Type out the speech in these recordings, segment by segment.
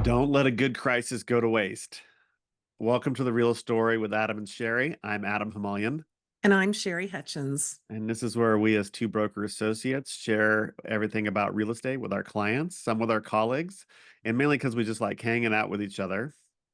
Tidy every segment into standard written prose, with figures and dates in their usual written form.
Don't let a good crisis go to waste. Welcome to the Real Story with Adam and Sherry. I'm Adam Hamalian, And I'm Sherry Hutchens. and this is where we, as two broker associates, share everything about real estate with our clients, some with our colleagues, and mainly because we just like hanging out with each other.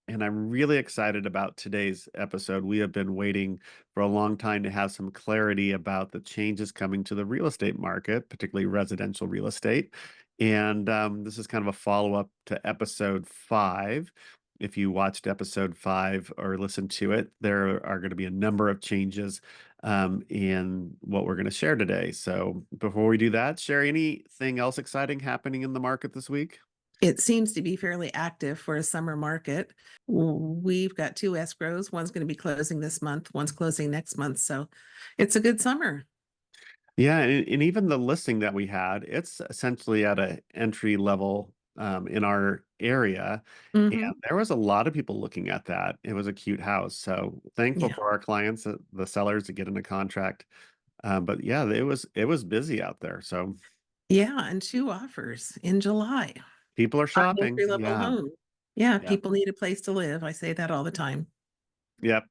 And I'm really excited about today's episode. We have been waiting for a long time to have some clarity about the changes coming to the real estate market, particularly residential real estate. And this is kind of a follow up to episode 5. If you watched episode 5 or listened to it, there are going to be a number of changes in what we're going to share today. So before we do that, Sherry, anything else exciting happening in the market this week? It seems to be fairly active for a summer market. We've got two escrows. One's going to be closing this month, one's closing next month. So it's a good summer. Yeah, and even the listing that we had, it's essentially at an entry level in our area. And Hmm. there was a lot of people looking at that. It was a cute house. So thankful Yeah. for our clients, the sellers to get in a contract. But yeah, it was busy out there. So Yeah. And two offers in July people are on shopping. entry level Yeah. home. Yeah. Yeah. People need a place to live. I say that all the time. Yep.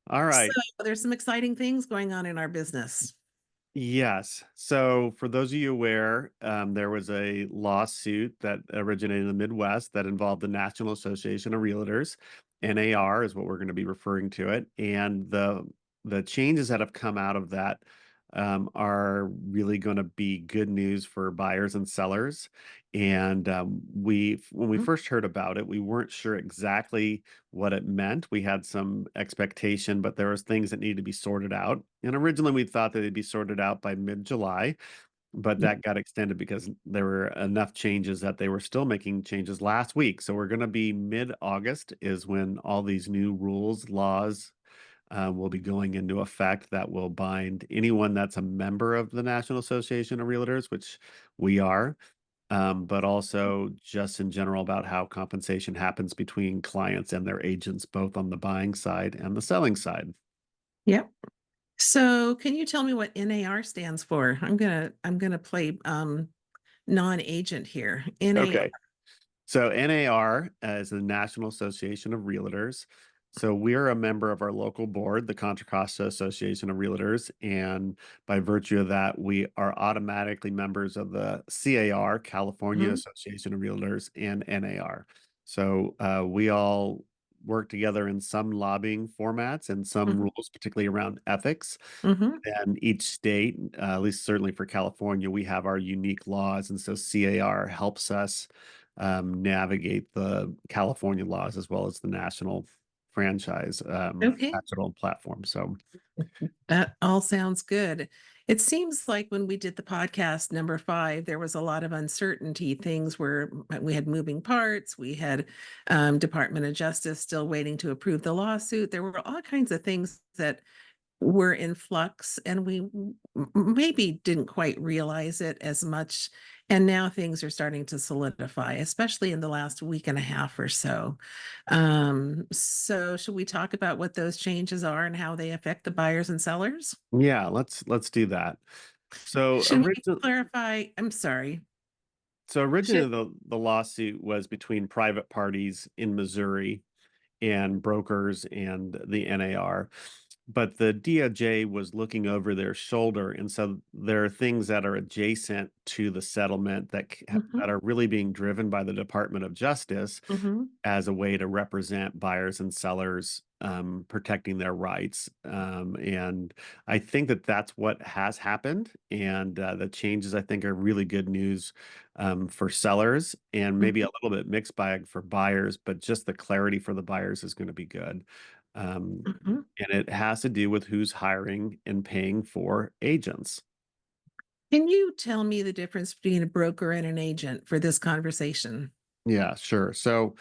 All So right. there's some exciting things going on in our business. Yes. So, for those of you aware, there was a lawsuit that originated in the Midwest that involved the National Association of Realtors. NAR is what we're going to be referring to it, and the changes that have come out of that are really going to be good news for buyers and sellers. And when we Mhm. first heard about it, we weren't sure exactly what it meant. We had some expectation, but there was things that needed to be sorted out. And originally we thought that they'd be sorted out by mid-July, but Yeah. that got extended because there were enough changes that they were still making changes last week. So we're going to be mid-August is when all these new rules, laws will be going into effect that will bind anyone that's a member of the National Association of Realtors, which we are, but also just in general about how compensation happens between clients and their agents, both on the buying side and the selling side. Yep. So can you tell me what NAR stands for? I'm gonna play non-agent here. NAR. Okay. So NAR is the National Association of Realtors. So we're a member of our local board, the Contra Costa Association of Realtors, and by virtue of that, we are automatically members of the CAR, California Mhm, Association of Realtors, and NAR. So we all work together in some lobbying formats and some mhm, rules, particularly around ethics. mhm. And each state, at least certainly for California, we have our unique laws, and so CAR helps us navigate the California laws as well as the national franchise Okay. national platform. So That all sounds good. It seems like when we did the podcast number 5, there was a lot of uncertainty. Things were we had moving parts. We had Department of Justice still waiting to approve the lawsuit. There were all kinds of things that were in flux, and we maybe didn't quite realize it as much. And now things are starting to solidify, especially in the last week and a half or so. So should we talk about what those changes are and how they affect the buyers and sellers? yeah, let's do that. So Should we originally, clarify? I'm sorry. so Should originally the lawsuit was between private parties in Missouri and brokers and the NAR. But the DOJ was looking over their shoulder, and so there are things that are adjacent to the settlement Mhm, that are really being driven by the Department of Justice mhm, as a way to represent buyers and sellers, protecting their rights. And I think that that's what has happened, and the changes I think are really good news for sellers, and maybe a mhm, little bit mixed bag for buyers, but just the clarity for the buyers is going to be good. Um, mhm. and it has to do with who's hiring and paying for agents. Can you tell me the difference between a broker and an agent for this conversation? Yeah, sure. So,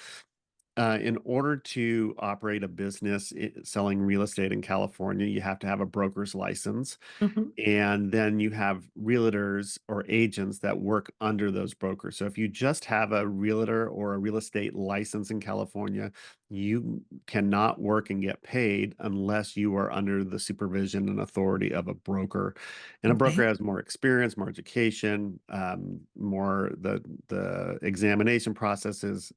in order to operate a business selling real estate in California, you have to have a broker's license. Mhm, And then you have realtors or agents that work under those brokers. So if you just have a realtor or a real estate license in California, you cannot work and get paid unless you are under the supervision and authority of a broker. And a broker Okay. has more experience, more education, more the examination process is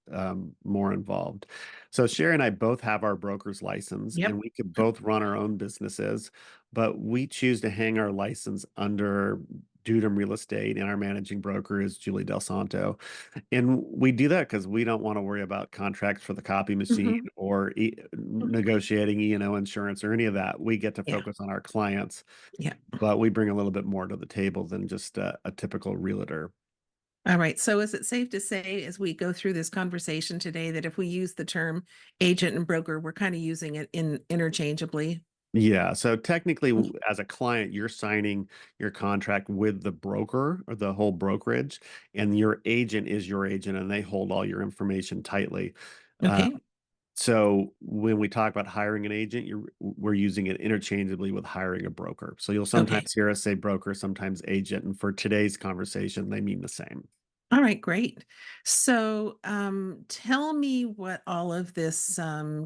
more involved. So Sherry and I both have our broker's license, and Yep. we could both run our own businesses, but we choose to hang our license under Dudum Real Estate, and our managing broker is Julie Del Santo. And we do that because we don't want to worry about contracts for the copy machine Mhm. or negotiating E&O insurance or any of that. We get to Yeah. focus on our clients, Yeah. but we bring a little bit more to the table than just a typical realtor. All right. So is it safe to say as we go through this conversation today that if we use the term agent and broker, we're kind of using it in interchangeably? Yeah. So technically, Okay. as a client, you're signing your contract with the broker or the whole brokerage, and your agent is your agent, and they hold all your information tightly. Uh, Okay. So when we talk about hiring an agent, we're using it interchangeably with hiring a broker. So you'll Okay. sometimes hear us say broker, sometimes agent, and for today's conversation, they mean the same. All right, great. So, tell me what all of this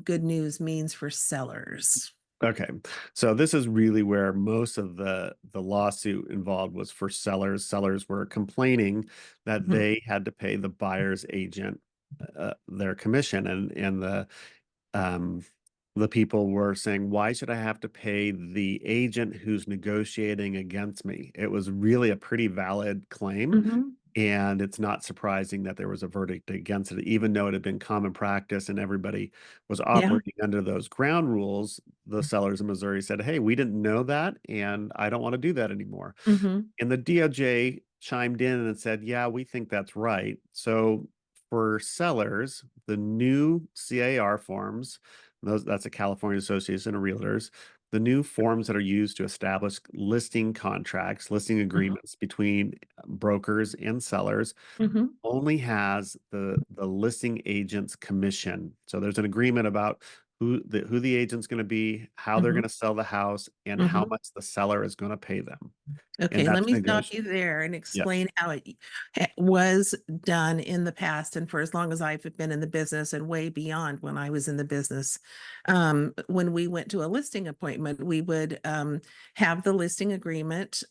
good news means for sellers. Okay. So this is really where most of the lawsuit involved was for sellers. Sellers were complaining that Mhm. they had to pay the buyer's agent their commission, and um, the people were saying, why should I have to pay the agent who's negotiating against me? It was really a pretty valid claim. Mhm. And it's not surprising that there was a verdict against it, even though it had been common practice and everybody was Yeah. operating under those ground rules. The sellers in Missouri said, hey, we didn't know that, and I don't want to do that anymore. Mhm. And the DOJ chimed in and said, yeah, we think that's right. So for sellers, the new CAR forms, that's a California Association of Realtors, the new forms that are used to establish listing contracts, listing Mhm. agreements between brokers and sellers Mhm. only has the listing agent's commission. So there's an agreement about who the agent's going to be, how they're going Mhm. to sell the house, and how Mhm. much the seller is going to pay them. And Okay, let that's me stop negotiable. you there and Yes, explain how it was done in the past and for as long as I've been in the business and way beyond when I was in the business. When we went to a listing appointment, we would have the listing agreement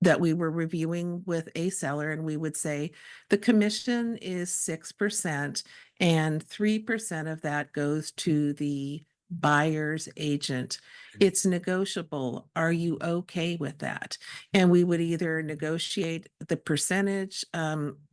that we were reviewing with a seller, and we would say the commission is 6%, and 3% of that goes to the buyer's agent. It's negotiable. Are you okay with that? And we would either negotiate the percentage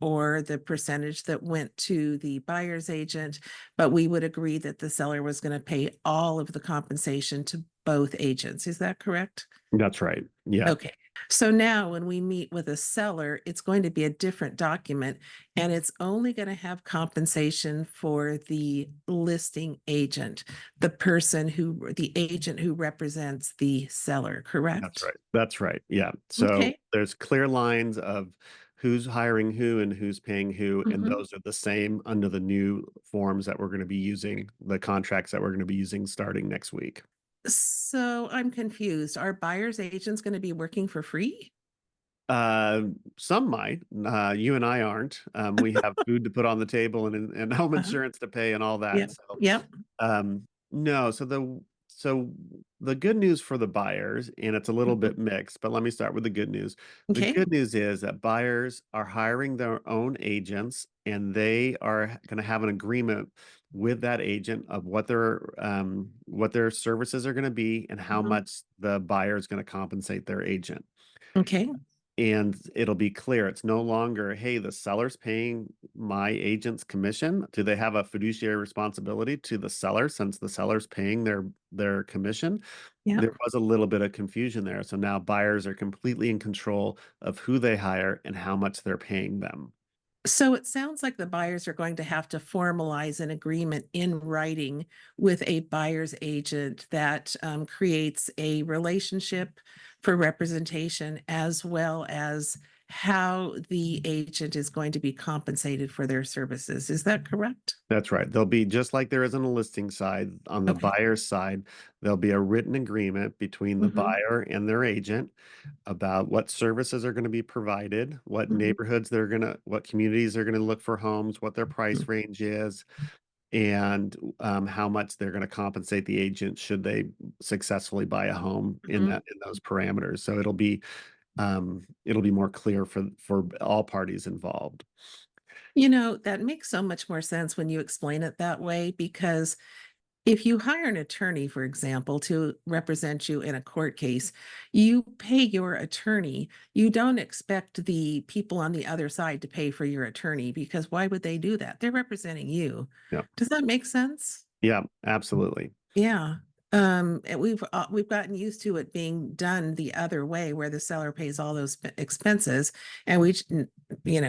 or the percentage that went to the buyer's agent, but we would agree that the seller was going to pay all of the compensation to both agents. Is that correct? that's right. Yeah, Okay. So now when we meet with a seller, it's going to be a different document and it's only going to have compensation for the listing agent, the agent who represents the seller, that's correct? right. That's right. Yeah. So Okay. there's clear lines of who's hiring who and who's paying who, and Mhm. those are the same under the new forms that we're going to be using, the contracts that we're going to be using starting next week. So I'm confused. Are buyer's agents going to be working for free? Uh, some might. You and I aren't. We have food to put on the table and home Uh-huh. insurance to pay and all that. Yep. So, Yep. no. So the good news for the buyers, and it's a little Mhm. bit mixed, but let me start with the good news. The Okay. good news is that buyers are hiring their own agents, and they are going to have an agreement with that agent of what their services are going to be and how Mhm. much the buyer is going to compensate their agent. Okay. And it'll be clear. It's no longer, hey, the seller's paying my agent's commission. Do they have a fiduciary responsibility to the seller since the seller's paying their commission? Yep. There was a little bit of confusion there. So now buyers are completely in control of who they hire and how much they're paying them. So it sounds like the buyers are going to have to formalize an agreement in writing with a buyer's agent that creates a relationship for representation as well as how the agent is going to be compensated for their services. Is that correct? That's right. There'll be just like there is on the listing side, on the Okay. buyer's side, there'll be a written agreement between the Hmm. buyer and their agent about what services are going to be provided, what Hmm. neighborhoods what communities they're going to look for homes, what their price range is, and how much they're going to compensate the agent should they successfully buy a home in Mhm. those parameters. So it'll be more clear for all parties involved. That makes so much more sense when you explain it that way because if you hire an attorney, for example, to represent you in a court case, you pay your attorney. You don't expect the people on the other side to pay for your attorney because why would they do that? They're representing you. Yeah. Does that make sense? Yeah, absolutely. Yeah. And we've gotten used to it being done the other way, where the seller pays all those expenses, and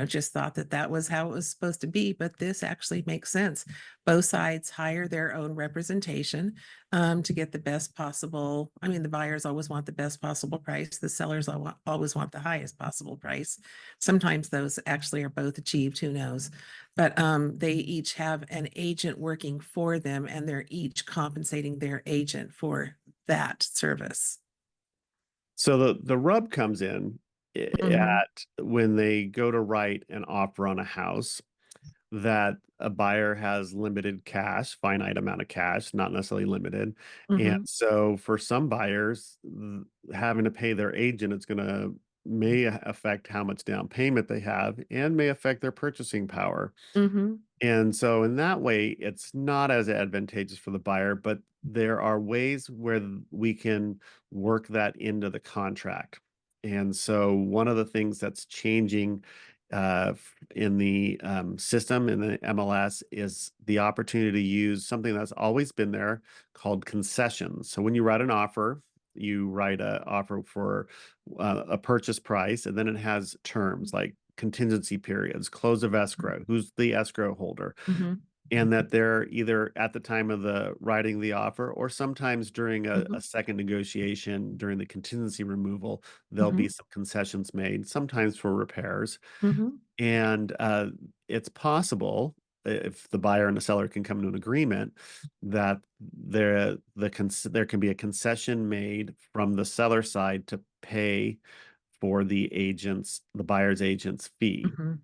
just thought that that was how it was supposed to be. But this actually makes sense. Both sides hire their own representation to get the best possible. I mean, the buyers always want the best possible price. The sellers always want the highest possible price. Sometimes those actually are both achieved. Who knows? But they each have an agent working for them, and they're each compensating their agent for that service. So the rub comes in Mhm, at when they go to write an offer on a house that a buyer has limited cash, finite amount of cash, not necessarily limited. And mhm, so for some buyers, having to pay their agent, it's going to may affect how much down payment they have and may affect their purchasing power. mhm, And so in that way, it's not as advantageous for the buyer, but there are ways where we can work that into the contract. And so one of the things that's changing in the system in the MLS is the opportunity to use something that's always been there called concessions. So when you write an offer, you write an offer for a purchase price, and then it has terms like contingency periods, close of escrow, who's the escrow holder, mhm, and that they're either at the time of the writing the offer or sometimes during mhm, a second negotiation during the contingency removal, there'll be mhm, some concessions made, sometimes for repairs. mhm, And it's possible if the buyer and the seller can come to an agreement that there can be a concession made from the seller side to pay for the buyer's agent's fee. mhm,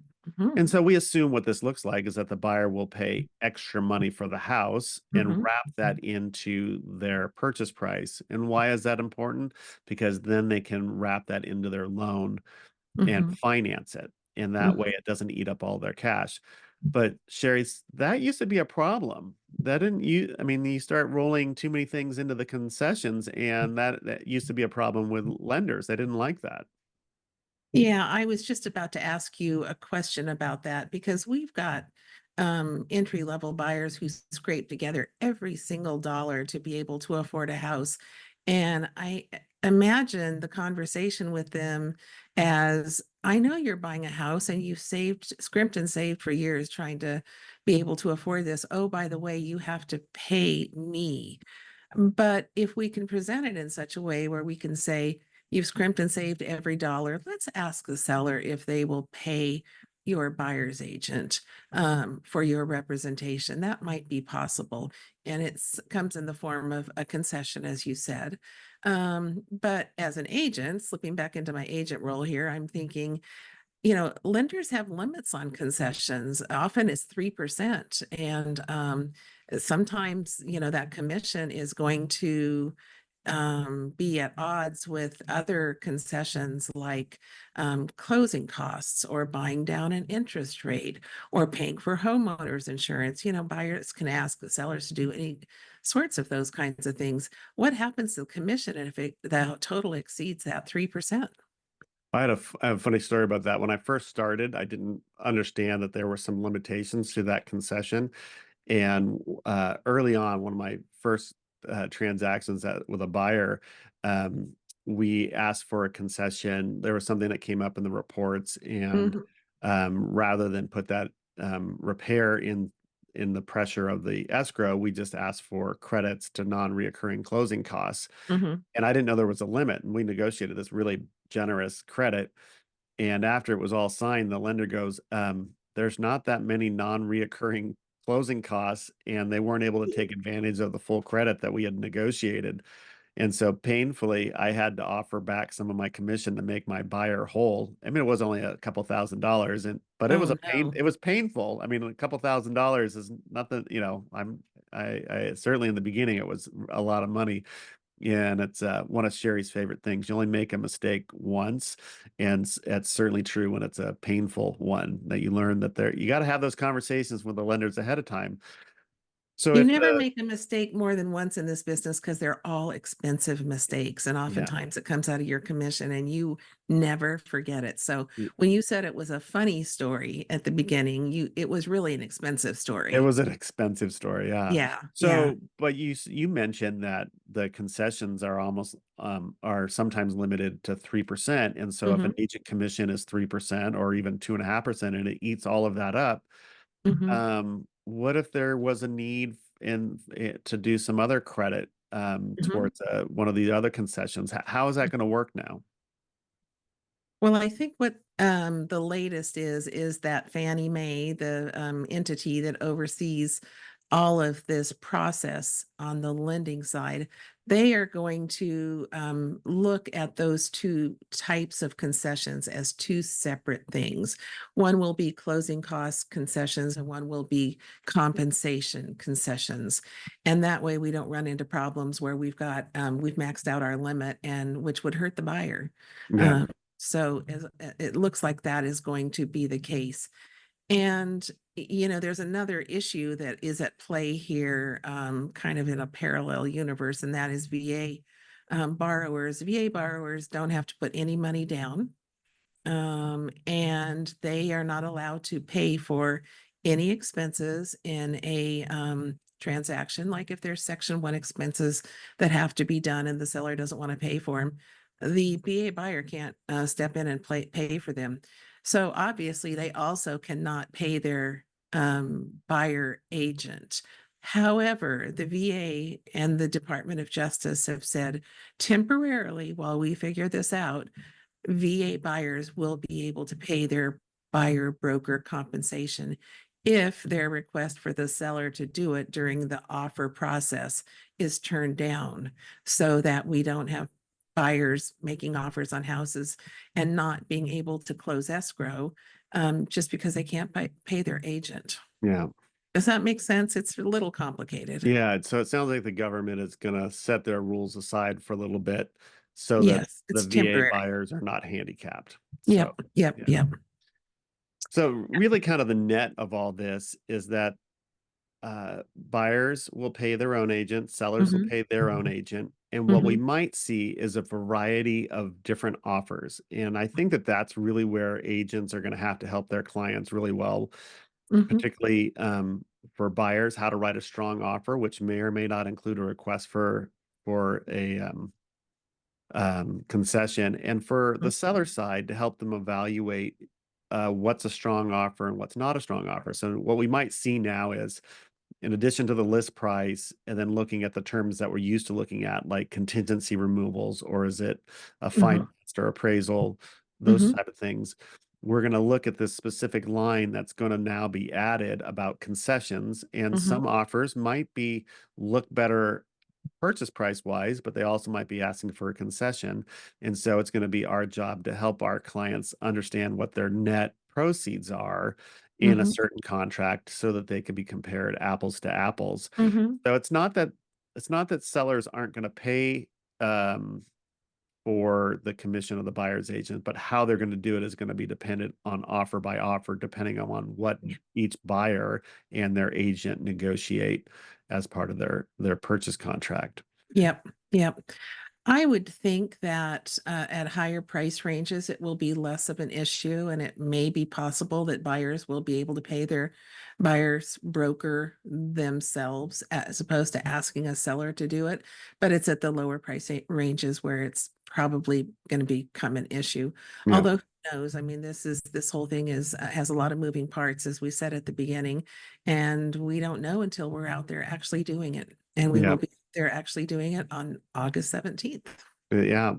And mhm, so we assume what this looks like is that the buyer will pay extra money for the house and mhm, wrap that into their purchase price. And why is that important? Because then they can wrap that into their loan and mhm, finance it. And that way mhm. it doesn't eat up all their cash. But Sherry's, that used to be a problem. That didn't you, I mean, you start rolling too many things into the concessions, and that used to be a problem with lenders. They didn't like that. Yeah, I was just about to ask you a question about that because we've got entry level buyers who scrape together every single dollar to be able to afford a house. And I imagine the conversation with them as I know you're buying a house and you've scrimped and saved for years trying to be able to afford this. Oh, by the way, you have to pay me. But if we can present it in such a way where we can say, you've scrimped and saved every dollar, let's ask the seller if they will pay your buyer's agent for your representation. That might be possible. And it comes in the form of a concession, as you said. But as an agent, slipping back into my agent role here, I'm thinking, lenders have limits on concessions. Often it's 3%. And sometimes, that commission is going to be at odds with other concessions like closing costs or buying down an interest rate or paying for homeowners insurance. Buyers can ask the sellers to do any sorts of those kinds of things. What happens to the commission if the total exceeds that 3%? I have a funny story about that. When I first started, I didn't understand that there were some limitations to that concession. And early on, one of my first transactions with a buyer, um, we asked for a concession. There was something that came up in the reports, and Mhm, rather than put that repair in the pressure of the escrow, we just asked for credits to non-reoccurring closing costs. mhm. And I didn't know there was a limit, and we negotiated this really generous credit. And after it was all signed, the lender goes, there's not that many non-reoccurring closing costs, and they weren't able to take advantage of the full credit that we had negotiated. And so painfully, I had to offer back some of my commission to make my buyer whole. I mean, it was only a couple $1,000s, and but it was Oh, a pain. no. It was painful. I mean, a couple $1,000s is nothing. I certainly in the beginning it was a lot of money. Yeah, and it's one of Sherry's favorite things. You only make a mistake once, and it's certainly true when it's a painful one that you learn that you got to have those conversations with the lenders ahead of time. So You if never the make a mistake more than once in this business because they're all expensive mistakes, and yeah. oftentimes it comes out of your commission and you never forget it. So Y- when you said it was a funny story at the beginning, you it was really an expensive It story. was an expensive story, yeah. Yeah, yeah. So, but you mentioned that the concessions are sometimes limited to 3%. And so if an Mhm, agent commission is 3% or even 2.5% and it eats all of that up, mhm, what if there was a need to do some other credit mhm. towards one of the other concessions? How is that going to work now? Well, I think what, the latest is that Fannie Mae, the, entity that oversees all of this process on the lending side, they are going to, look at those 2 types of concessions as 2 separate things. One will be closing cost concessions, and one will be compensation concessions, and that way we don't run into problems where we've maxed out our limit and which would hurt the buyer. Yeah, Um so it looks like that is going to be the case. And, there's another issue that is at play here, kind of in a parallel universe, and that is VA borrowers. VA borrowers don't have to put any money down, and they are not allowed to pay for any expenses in a transaction. Like if there's Section 1 expenses that have to be done and the seller doesn't want to pay for them, the BA buyer can't step in and pay for them. So obviously, they also cannot pay their buyer agent. However, the VA and the Department of Justice have said temporarily, while we figure this out, VA buyers will be able to pay their buyer broker compensation if their request for the seller to do it during the offer process is turned down, so that we don't have buyers making offers on houses and not being able to close escrow just because they can't pay their agent. yeah. Does that make sense? It's a little complicated. Yeah, so it sounds like the government is going to set their rules aside for a little bit so that Yes, the it's VA temporary. buyers are not handicapped. So, Yep, yep, yeah. yep. So really kind of the net of all this is that buyers will pay their own agent, sellers will Mhm, pay their own agent. And what we mhm, might see is a variety of different offers. And I think that that's really where agents are going to have to help their clients really well, mhm, particularly for buyers, how to write a strong offer, which may or may not include a request for a concession, and for the mhm, seller side to help them evaluate what's a strong offer and what's not a strong offer. So what we might see now is, in addition to the list price, and then looking at the terms that we're used to looking at, like contingency removals, or is it a mhm, finance or appraisal, those mhm. type of things. We're going to look at this specific line that's going to now be added about concessions, and Mhm, some offers might be look better purchase price wise, but they also might be asking for a concession. And so it's going to be our job to help our clients understand what their net proceeds are in a mhm, certain contract so that they can be compared apples to apples. mhm. So it's not that sellers aren't going to pay um, for the commission of the buyer's agent, but how they're going to do it is going to be dependent on offer by offer, depending on what Yeah. each buyer and their agent negotiate as part of their purchase contract. Yep, yep. I would think that, at higher price ranges, it will be less of an issue, and it may be possible that buyers will be able to pay their buyer's broker themselves as opposed to asking a seller to do it, but it's at the lower price ranges where it's probably gonna become an issue. Yeah, Although, who knows? I mean, this whole thing has a lot of moving parts, as we said at the beginning, and we don't know until we're out there actually doing it, and we yeah. will be they're actually doing it on August 17th. Yeah.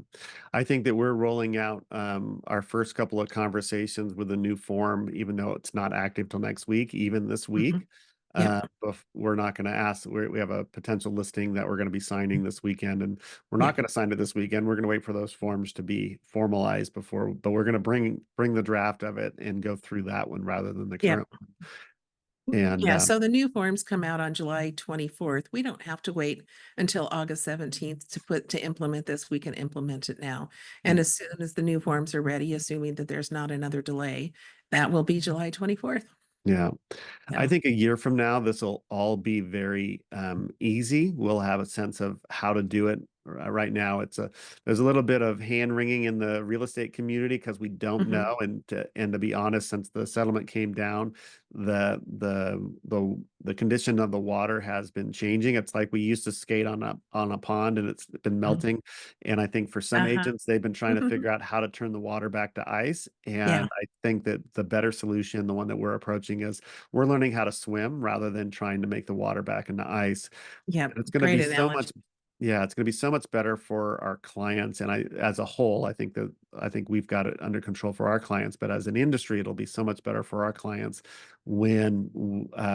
I think that we're rolling out our first couple of conversations with a new form, even though it's not active till next week, even this Mhm, week. Yep. We're not going to ask. We have a potential listing that we're going to be signing this weekend, and we're not Yep. going to sign it this weekend. We're going to wait for those forms to be formalized before, but we're going to bring the draft of it and go through that one rather than the Yep. current one. And Yeah, so the new forms come out on July 24th. We don't have to wait until August 17th to implement this. We can implement it now. And as soon as the new forms are ready, assuming that there's not another delay, that will be July 24th. yeah, I Yeah. think a year from now, this will all be very easy. We'll have a sense of how to do it. Right now, there's a little bit of hand wringing in the real estate community because we don't Hmm. know. And to be honest, since the settlement came down, the condition of the water has been changing. It's like we used to skate on a pond and it's been Hmm. melting. And I think for some Uh-huh. agents, they've been trying to figure out how to turn the water back to ice. Yeah. And I think that the better solution, the one that we're approaching, is we're learning how to swim rather than trying to make the water back into ice. Yeah. And it's going to Great be so analogy. much, yeah, it's going to be so much better for our clients. And as a whole, I think we've got it under control for our clients, but as an industry, it'll be so much better for our clients when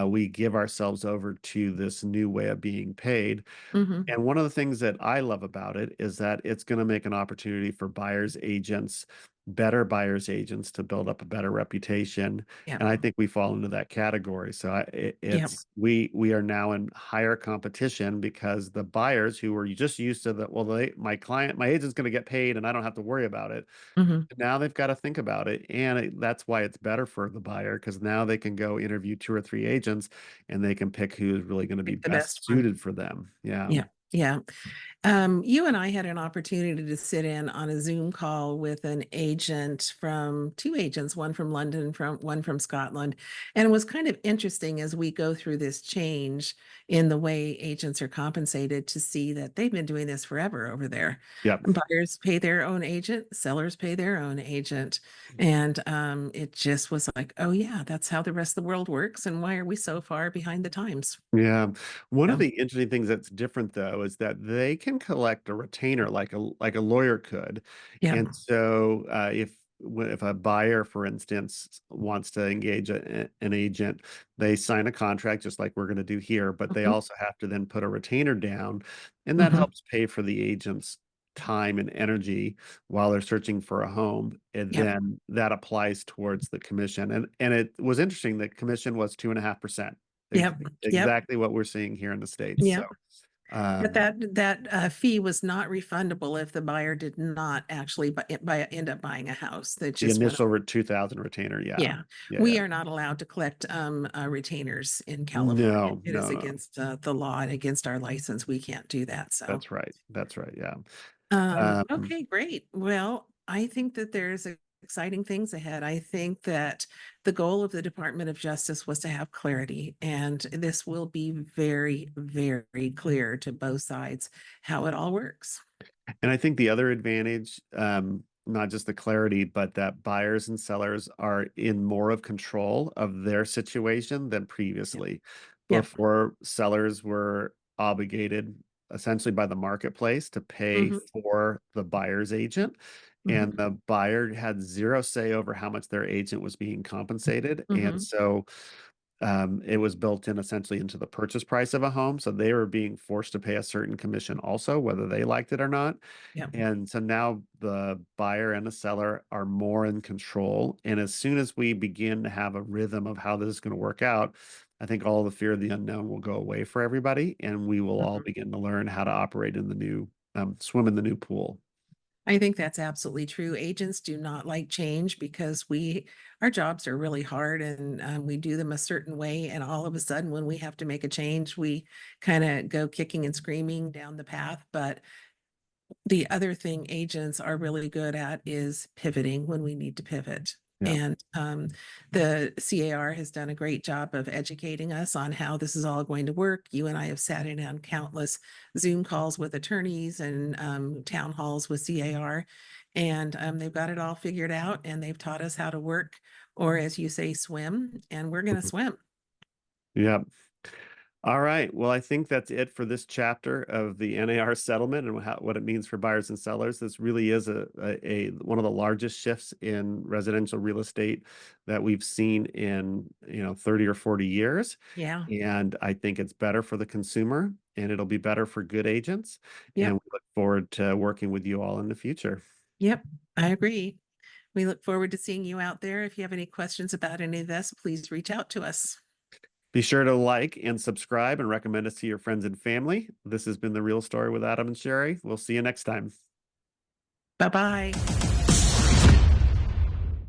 we give ourselves over to this new way of being paid. Hmm. And one of the things that I love about it is that it's going to make an opportunity for better buyers agents to build up a better reputation. Yeah. And I think we fall into that category. So Yeah. we are now in higher competition because the buyers who were just used to that, well, my agent's going to get paid and I don't have to worry about it. Hmm. Now they've got to think about it. And that's why it's better for the buyer because now they can go interview two or three agents and they can pick who is really going to be Pick the best best one. suited for them. Yeah. Yeah. Yeah. You and I had an opportunity to sit in on a Zoom call with an agent from two agents, one from London, from one from Scotland. And it was kind of interesting as we go through this change in the way agents are compensated to see that they've been doing this forever over there. Yep. Buyers pay their own agent, sellers pay their own agent. And it just was like, oh, yeah, that's how the rest of the world works. And why are we so far behind the times? Yeah. One of So, the interesting things that's different though is that they can collect a retainer like a lawyer could. yeah. And so if a buyer, for instance, wants to engage an agent, they sign a contract just like we're going to do here, but they Mhm. also have to then put a retainer down, and that Mhm. helps pay for the agent's time and energy while they're searching for a home. And Yep. then that applies towards the commission. And it was interesting, the commission was 2.5%. Yep. Yep. Exactly what we're seeing here in the States. So, Yep. But um, that fee was not refundable if the buyer did not actually end up buying a house. That the just went. initial 2000 retainer, yeah. Yeah, Yeah, we yeah. are not allowed to collect retainers in California. No, It is no, no. against the law and against our license. We can't do that. So, That's right. That's right. Yeah. Um, okay, great. Well, I think that there's exciting things ahead. I think that the goal of the Department of Justice was to have clarity, and this will be very, very clear to both sides how it all works. and I think the other advantage, not just the clarity, but that buyers and sellers are in more of control of their situation than Yep. previously. Yep. Before, sellers were obligated essentially by the marketplace to pay Hmm. for the buyer's agent, and Hmm. the buyer had zero say over how much their agent was being compensated. And Hmm. so it was built in essentially into the purchase price of a home. So they were being forced to pay a certain commission also, whether they liked it or not. Yep. And so now the buyer and the seller are more in control. And as soon as we begin to have a rhythm of how this is going to work out, I think all the fear of the unknown will go away for everybody. And we will all Mhm. begin to learn how to operate in the swim in the new pool. I think that's absolutely true. Agents do not like change because our jobs are really hard and we do them a certain way. And all of a sudden, when we have to make a change, we kind of go kicking and screaming down the path. But the other thing agents are really good at is pivoting when we need to pivot. Yeah. And the CAR has done a great job of educating us on how this is all going to work. You and I have sat in on countless Zoom calls with attorneys and town halls with CAR, and they've got it all figured out and they've taught us how to work, or as you say, swim, and we're going to swim. Yeah. All right. Well, I think that's it for this chapter of the NAR settlement and what it means for buyers and sellers. This really is one of the largest shifts in residential real estate that we've seen in 30 or 40 years. Yeah. And I think it's better for the consumer and it'll be better for good agents. And Yep. we look forward to working with you all in the future. Yep. I agree. We look forward to seeing you out there. If you have any questions about any of this, please reach out to us. Be sure to like and subscribe and recommend us to your friends and family. This has been The Real Story with Adam and Sherry. We'll see you next time. Bye bye.